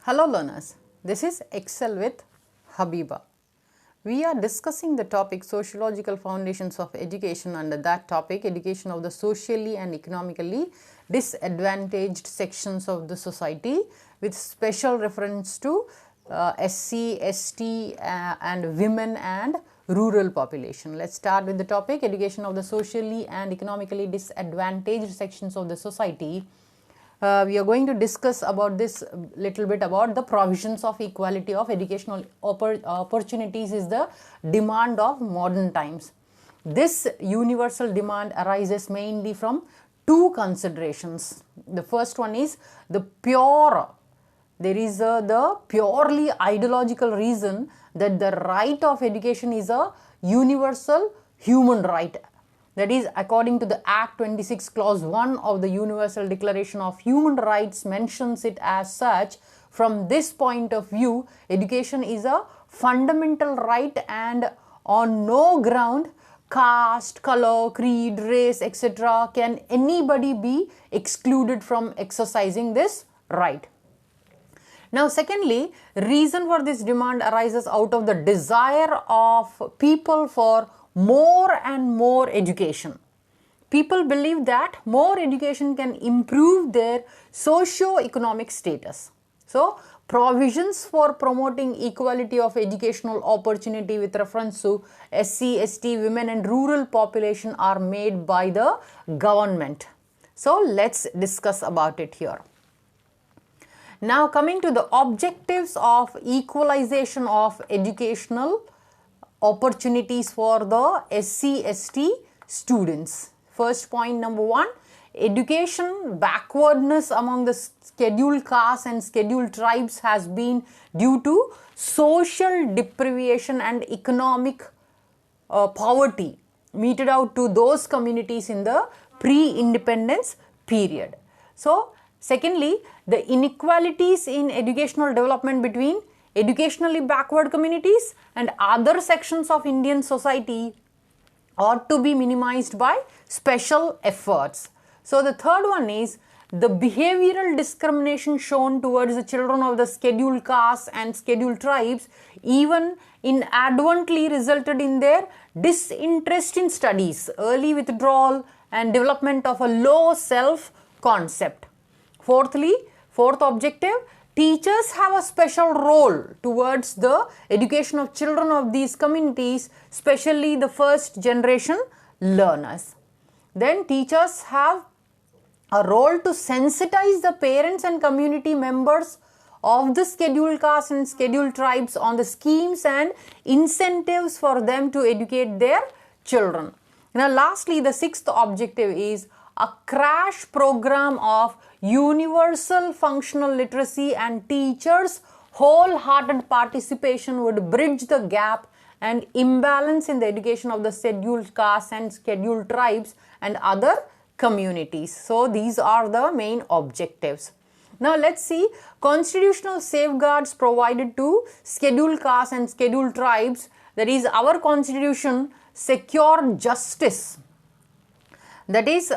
Hello learners, this is Excel with Habeeba. We are discussing the topic sociological foundations of education. Under that topic, education of the socially and economically disadvantaged sections of the society with special reference to SC, ST and women and rural population. Let's start with the topic education of the socially and economically disadvantaged sections of the society. We are going to discuss about this little bit about the provisions of equality of educational opportunities is the demand of modern times. This universal demand arises mainly from two considerations. The first one is the purely ideological reason that the right of education is a universal human right. That is, according to the Act 26 Clause 1 of the Universal Declaration of Human Rights mentions it as such. From this point of view, education is a fundamental right and on no ground, caste, color, creed, race, etc. can anybody be excluded from exercising this right. Now, secondly, reason for this demand arises out of the desire of people for more and more education. People believe that more education can improve their socio-economic status. So, provisions for promoting equality of educational opportunity with reference to SC, ST, women and rural population are made by the government. So, let's discuss about it here. Now, coming to the objectives of equalization of educational opportunities for the SC, ST students. First point number one, education backwardness among the scheduled castes and scheduled tribes has been due to social deprivation and economic poverty meted out to those communities in the pre-independence period. So, secondly, the inequalities in educational development between educationally backward communities and other sections of Indian society ought to be minimized by special efforts. So, the third one is the behavioral discrimination shown towards the children of the scheduled castes and scheduled tribes even inadvertently resulted in their disinterest in studies, early withdrawal and development of a low self-concept. Fourthly, fourth objective, teachers have a special role towards the education of children of these communities, especially the first generation learners. Then teachers have a role to sensitize the parents and community members of the scheduled castes and scheduled tribes on the schemes and incentives for them to educate their children. Now, lastly, the sixth objective is a crash program of universal functional literacy, and teachers' wholehearted participation would bridge the gap and imbalance in the education of the scheduled castes and scheduled tribes and other communities. So, these are the main objectives. Now, let's see constitutional safeguards provided to scheduled castes and scheduled tribes. That is, our constitution secure justice. That is,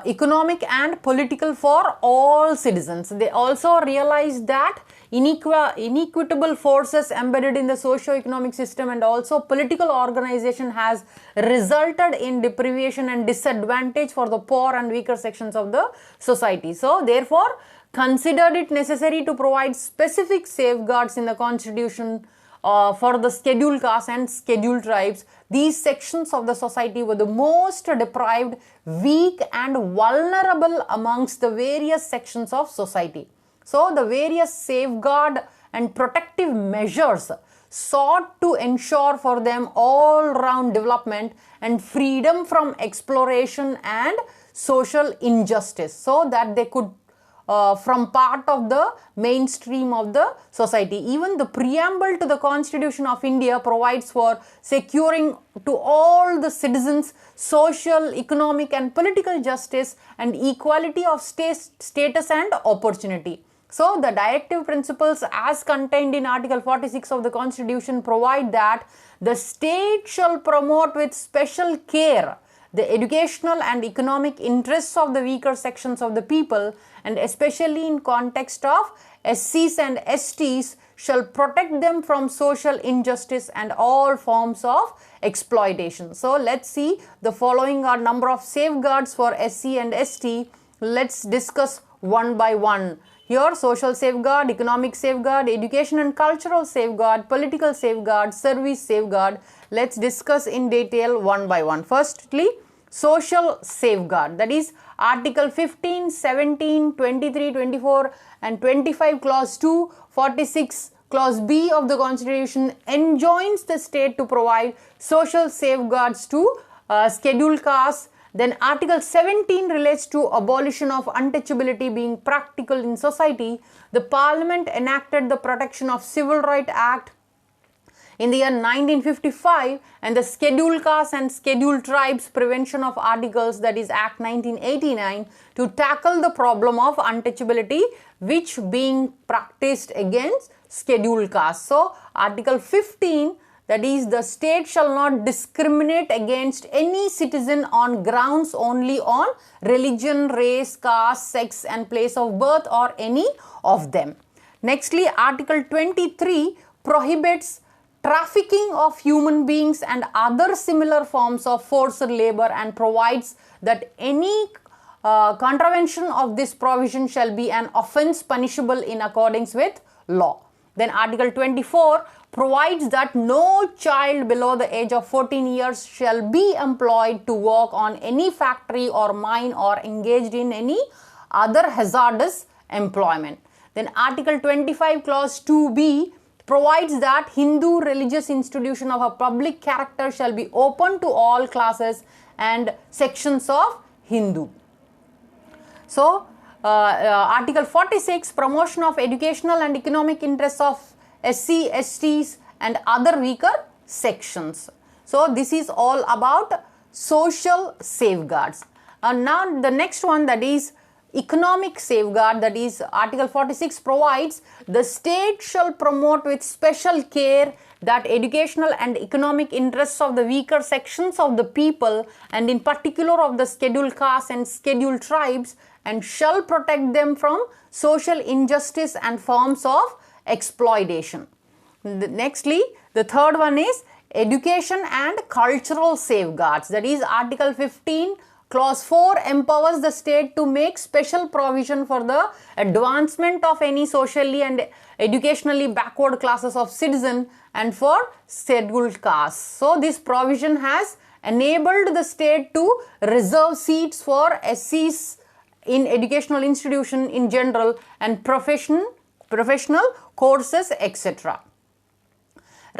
economic and political for all citizens. They also realized that inequitable forces embedded in the socio-economic system and also political organization has resulted in deprivation and disadvantage for the poor and weaker sections of the society. So, therefore, considered it necessary to provide specific safeguards in the constitution for the scheduled castes and scheduled tribes. These sections of the society were the most deprived, weak and vulnerable amongst the various sections of society. So, the various safeguard and protective measures sought to ensure for them all-round development and freedom from exploration and social injustice, so that they could from part of the mainstream of the society. Even the preamble to the Constitution of India provides for securing to all the citizens social, economic and political justice and equality of status and opportunity. So, the directive principles as contained in Article 46 of the Constitution provide that the state shall promote with special care the educational and economic interests of the weaker sections of the people, and especially in context of SCs and STs shall protect them from social injustice and all forms of exploitation. So let's see, the following are number of safeguards for SC and ST. Let's discuss one by one. Here, social safeguard, economic safeguard, education and cultural safeguard, political safeguard, service safeguard. Let's discuss in detail one by one. Firstly, social safeguard, that is Article 15, 17, 23, 24 and 25 Clause 2, 46 Clause B of the Constitution enjoins the state to provide social safeguards to scheduled castes. Then Article 17 relates to abolition of untouchability being practical in society. The Parliament enacted the Protection of Civil Rights Act in the year 1955 and the Scheduled Castes and Scheduled Tribes Prevention of Articles, that is Act 1989, to tackle the problem of untouchability which being practiced against scheduled castes. So Article 15, that is, the state shall not discriminate against any citizen on grounds only on religion, race, caste, sex and place of birth or any of them. Nextly, Article 23 prohibits trafficking of human beings and other similar forms of forced labor and provides that any contravention of this provision shall be an offence punishable in accordance with law. Then Article 24 provides that no child below the age of 14 years shall be employed to work on any factory or mine or engaged in any other hazardous employment. Then Article 25 Clause 2B provides that Hindu religious institution of a public character shall be open to all classes and sections of Hindu. So, Article 46, promotion of educational and economic interests of SC, STs and other weaker sections. So, this is all about social safeguards. Now, the next one, that is economic safeguard, that is Article 46 provides the state shall promote with special care that educational and economic interests of the weaker sections of the people and in particular of the scheduled castes and scheduled tribes and shall protect them from social injustice and forms of exploitation. Nextly, the third one is education and cultural safeguards, that is Article 15 Clause 4 empowers the state to make special provision for the advancement of any socially and educationally backward classes of citizen and for scheduled castes. So, this provision has enabled the state to reserve seats for SCs in educational institution in general and professional courses, etc.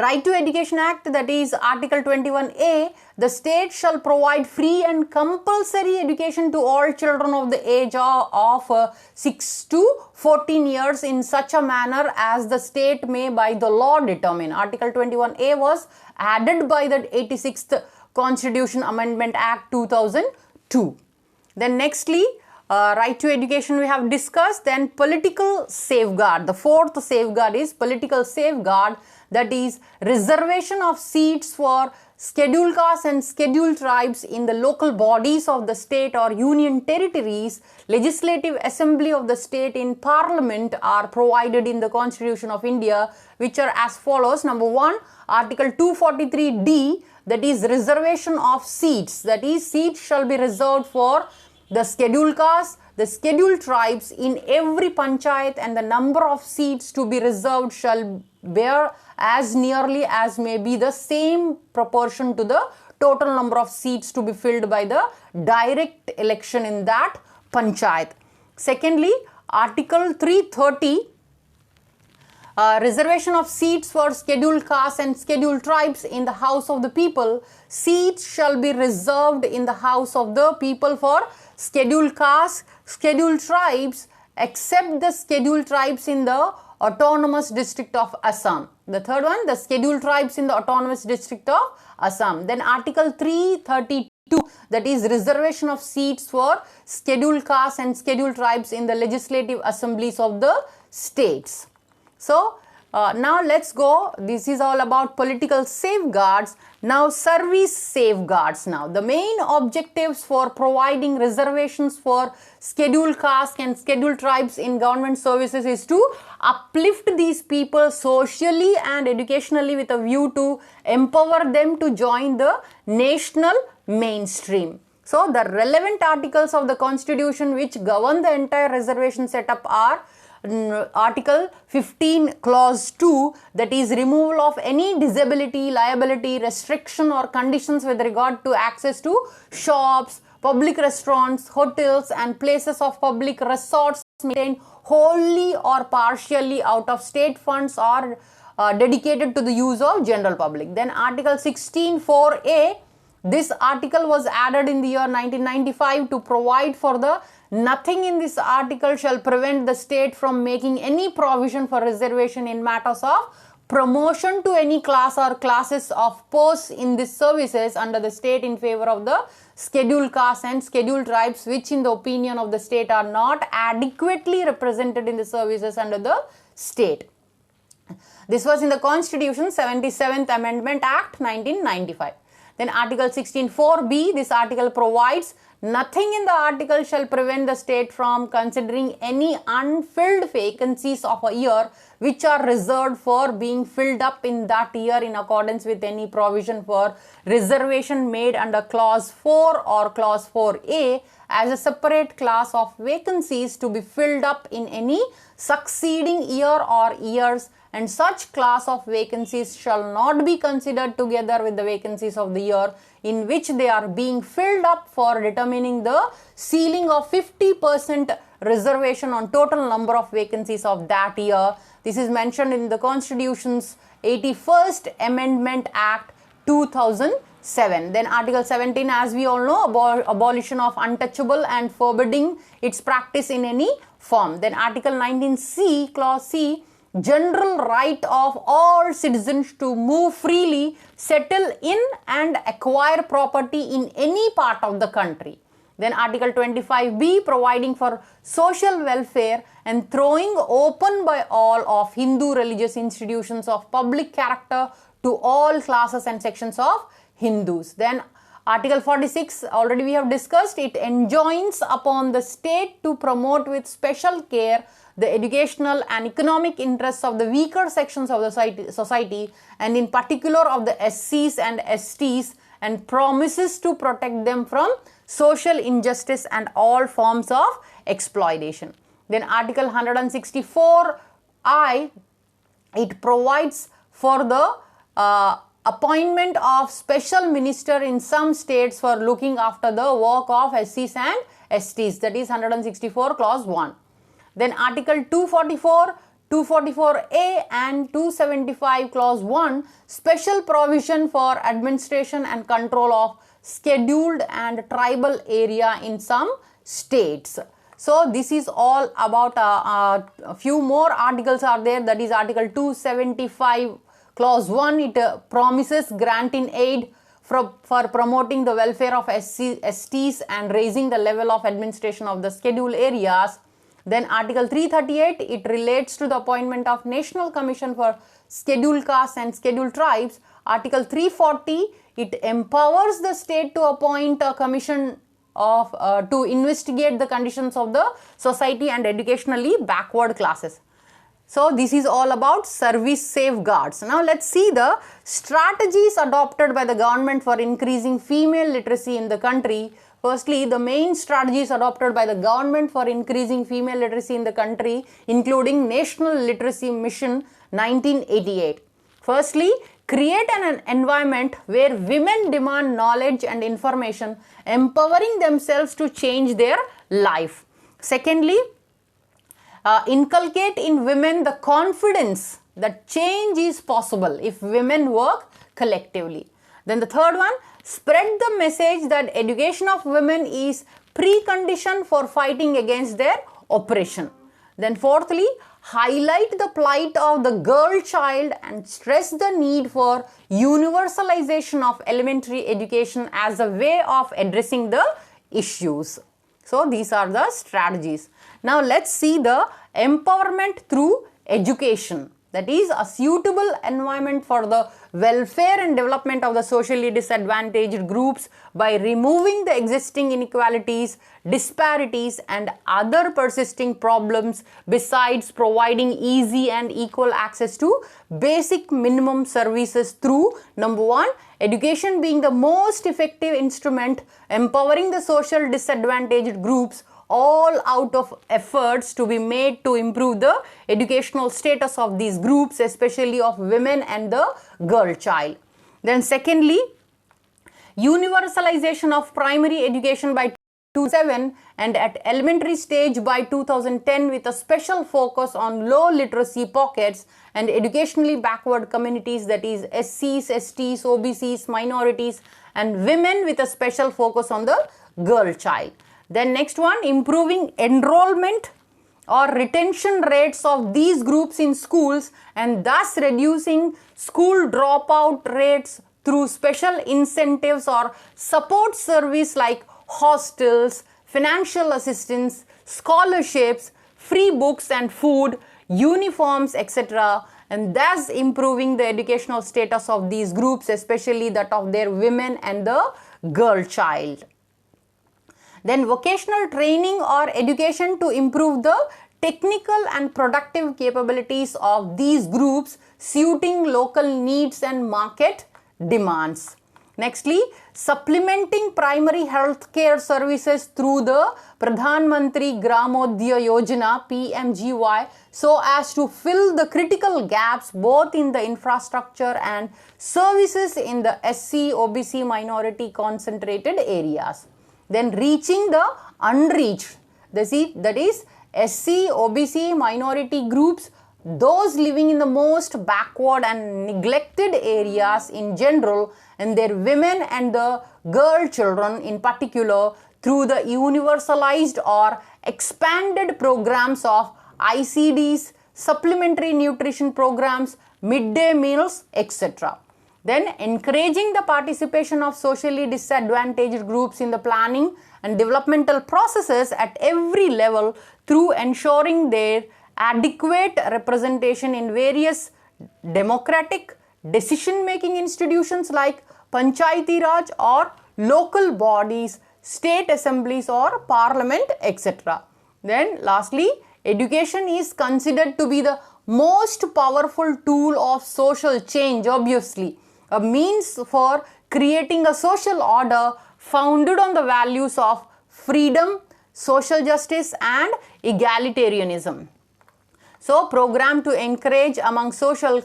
Right to Education Act, that is Article 21A, the state shall provide free and compulsory education to all children of the age of 6 to 14 years in such a manner as the state may by the law determine. Article 21A was added by the 86th Constitution Amendment Act 2002. Then nextly, right to education we have discussed. Then political safeguard, the fourth safeguard is political safeguard, that is reservation of seats for scheduled castes and scheduled tribes in the local bodies of the state or union territories. Legislative assembly of the state in parliament are provided in the Constitution of India, which are as follows. Number 1, Article 243D, that is reservation of seats, that is seats shall be reserved for the scheduled castes, the scheduled tribes in every panchayat, and the number of seats to be reserved shall bear as nearly as may be the same proportion to the total number of seats to be filled by the direct election in that panchayat. Secondly, Article 330, reservation of seats for scheduled castes and scheduled tribes in the House of the People. Seats shall be reserved in the House of the People for scheduled castes, scheduled tribes, except the scheduled tribes in the Autonomous District of Assam. The third one, the scheduled tribes in the Autonomous District of Assam. Then Article 332, that is reservation of seats for scheduled castes and scheduled tribes in the legislative assemblies of the states. So, Now let's go. This is all about political safeguards. Now service safeguards. Now the main objectives for providing reservations for scheduled castes and scheduled tribes in government services is to uplift these people socially and educationally with a view to empower them to join the national mainstream. So the relevant articles of the constitution which govern the entire reservation setup are Article 15 Clause 2, that is removal of any disability, liability, restriction or conditions with regard to access to shops, public restaurants, hotels and places of public resorts maintained wholly or partially out of state funds or dedicated to the use of general public. Then Article 16(4)(a), this article was added in the year 1995 to provide for the nothing in this article shall prevent the state from making any provision for reservation in matters of promotion to any class or classes of posts in these services under the state in favor of the scheduled castes and scheduled tribes which in the opinion of the state are not adequately represented in the services under the state. This was in the Constitution 77th Amendment Act 1995. Then Article 16(4)(b), this article provides nothing in the article shall prevent the state from considering any unfilled vacancies of a year which are reserved for being filled up in that year in accordance with any provision for reservation made under Clause 4 or Clause 4(a) as a separate class of vacancies to be filled up in any succeeding year or years, and such class of vacancies shall not be considered together with the vacancies of the year in which they are being filled up for determining the ceiling of 50% reservation on total number of vacancies of that year. This is mentioned in the Constitution's 81st Amendment Act 2007. Then Article 17, as we all know, abolition of untouchable and forbidding its practice in any form. Then Article 19C, Clause C, general right of all citizens to move freely, settle in and acquire property in any part of the country. Then Article 25(b), providing for social welfare and throwing open by all of Hindu religious institutions of public character to all classes and sections of Hindus. Then Article 46, already we have discussed, it enjoins upon the state to promote with special care the educational and economic interests of the weaker sections of the society and in particular of the SCs and STs, and promises to protect them from social injustice and all forms of exploitation. Then Article 164(I), it provides for the appointment of special minister in some states for looking after the work of SCs and STs, that is 164 Clause 1. Then Article 244, 244(a) and 275 Clause 1, special provision for administration and control of scheduled and tribal area in some states. So this is all about a few more articles are there, that is Article 275 Clause 1, it promises granting aid for promoting the welfare of STs and raising the level of administration of the scheduled areas. Then Article 338, it relates to the appointment of National Commission for Scheduled Castes and Scheduled Tribes. Article 340, it empowers the state to appoint a commission of to investigate the conditions of the society and educationally backward classes. So this is all about service safeguards. Now let's see the strategies adopted by the government for increasing female literacy in the country. Firstly, the main strategies adopted by the government for increasing female literacy in the country, including National Literacy Mission 1988. Firstly, create an environment where women demand knowledge and information, empowering themselves to change their life. Secondly, inculcate in women the confidence that change is possible if women work collectively. Then the third one, spread the message that education of women is precondition for fighting against their oppression. Then fourthly, highlight the plight of the girl child and stress the need for universalization of elementary education as a way of addressing the issues. So these are the strategies. Now let's see the empowerment through education. that is a suitable environment for the welfare and development of the socially disadvantaged groups by removing the existing inequalities, disparities and other persisting problems, besides providing easy and equal access to basic minimum services through number 1, education being the most effective instrument empowering the social disadvantaged groups, all out of efforts to be made to improve the educational status of these groups, especially of women and the girl child. Then secondly, universalization of primary education by 2007 and at elementary stage by 2010 with a special focus on low literacy pockets and educationally backward communities, that is SCs, STs, OBCs, minorities and women, with a special focus on the girl child. Then next one, improving enrollment or retention rates of these groups in schools and thus reducing school dropout rates through special incentives or support service like hostels, financial assistance, scholarships, free books and food, uniforms, etc., and thus improving the educational status of these groups, especially that of their women and the girl child. Then vocational training or education to improve the technical and productive capabilities of these groups, suiting local needs and market demands. Nextly, supplementing primary health care services through the Pradhan Mantri Gramodaya Yojana PMGY so as to fill the critical gaps both in the infrastructure and services in the SC, OBC minority concentrated areas. Then reaching the unreached, that is SC, OBC minority groups, those living in the most backward and neglected areas in general, and their women and the girl children in particular, through the universalized or expanded programs of ICDs, supplementary nutrition programs, midday meals, etc. Then encouraging the participation of socially disadvantaged groups in the planning and developmental processes at every level through ensuring their adequate representation in various democratic decision-making institutions like Panchayati Raj or local bodies, state assemblies or parliament, etc. Then lastly, education is considered to be the most powerful tool of social change, obviously, a means for creating a social order founded on the values of freedom, social justice and egalitarianism. So, program to encourage among social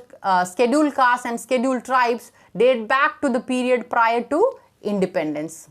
scheduled castes and scheduled tribes date back to the period prior to independence.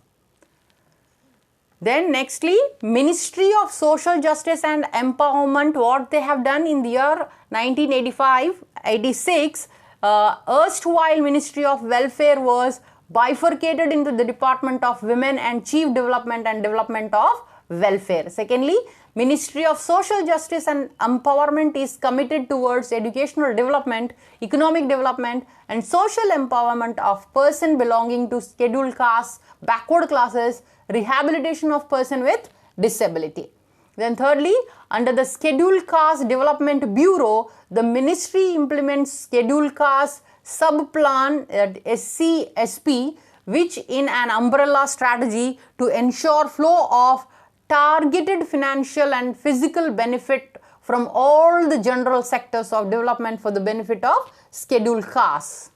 Then nextly, Ministry of Social Justice and Empowerment, what they have done in the year 1985-86, erstwhile Ministry of Welfare was bifurcated into the Department of Women and Chief Development and Development of Welfare. Secondly, Ministry of Social Justice and Empowerment is committed towards educational development, economic development and social empowerment of person belonging to scheduled castes, backward classes, rehabilitation of person with disability. Then thirdly, under the Scheduled Caste Development Bureau, the ministry implements Scheduled Caste Sub-Plan SC-SP, which in an umbrella strategy to ensure flow of targeted financial and physical benefit from all the general sectors of development for the benefit of scheduled castes.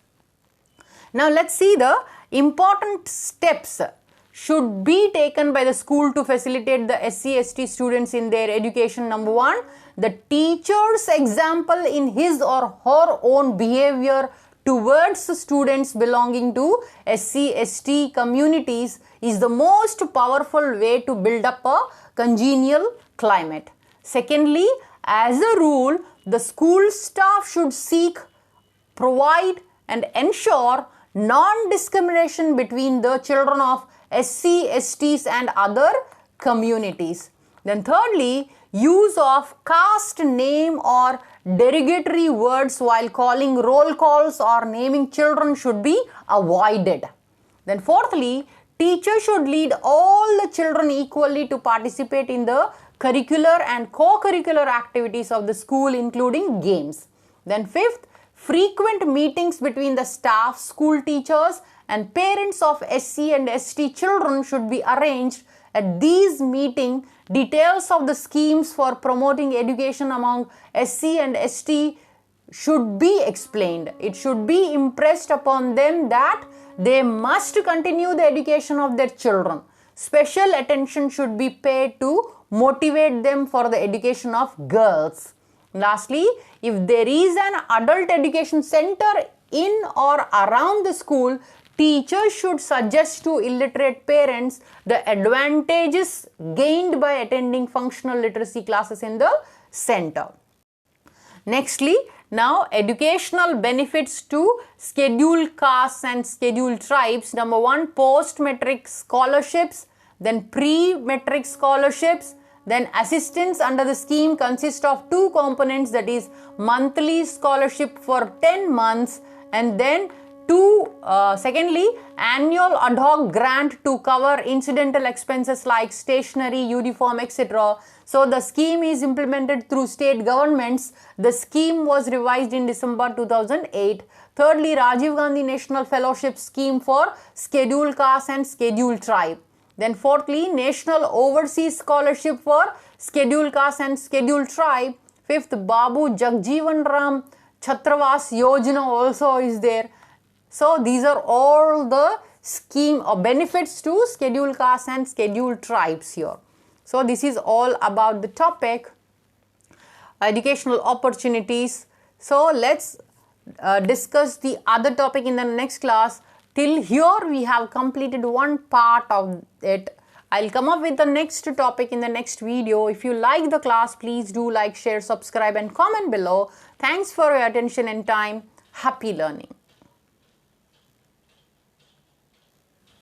Now let's see the important steps should be taken by the school to facilitate the SC/ST students in their education. Number 1, the teacher's example in his or her own behavior towards students belonging to SC/ST communities is the most powerful way to build up a congenial climate. Secondly, as a rule, the school staff should seek, provide and ensure non-discrimination between the children of SC, STs and other communities. Then thirdly, use of caste name or derogatory words while calling roll calls or naming children should be avoided. Then fourthly, teachers should lead all the children equally to participate in the curricular and co-curricular activities of the school, including games. Then fifth, frequent meetings between the staff, school teachers and parents of SC and ST children should be arranged. At these meetings, details of the schemes for promoting education among SC and ST should be explained. It should be impressed upon them that they must continue the education of their children. Special attention should be paid to motivate them for the education of girls. Lastly, if there is an adult education center in or around the school, teachers should suggest to illiterate parents the advantages gained by attending functional literacy classes in the center. Nextly, now educational benefits to scheduled castes and scheduled tribes. Number one, post-metric scholarships, then pre-metric scholarships. Then assistance under the scheme consists of two components, that is monthly scholarship for 10 months and then secondly, annual ad hoc grant to cover incidental expenses like stationery, uniform, etc. So the scheme is implemented through state governments. The scheme was revised in December 2008. Thirdly, Rajiv Gandhi National Fellowship Scheme for Scheduled Caste and Scheduled Tribe. Then fourthly, National Overseas Scholarship for Scheduled Caste and Scheduled Tribe. Fifth, Babu Jagjeevan Ram Chhatravas Yojana also is there. So these are all the scheme or benefits to scheduled castes and scheduled tribes here. So this is all about the topic educational opportunities. So let's discuss the other topic in the next class. Till here we have completed one part of it. I'll come up with the next topic in the next video. If you like the class, please do like, share, subscribe and comment below. Thanks for your attention and time. Happy learning.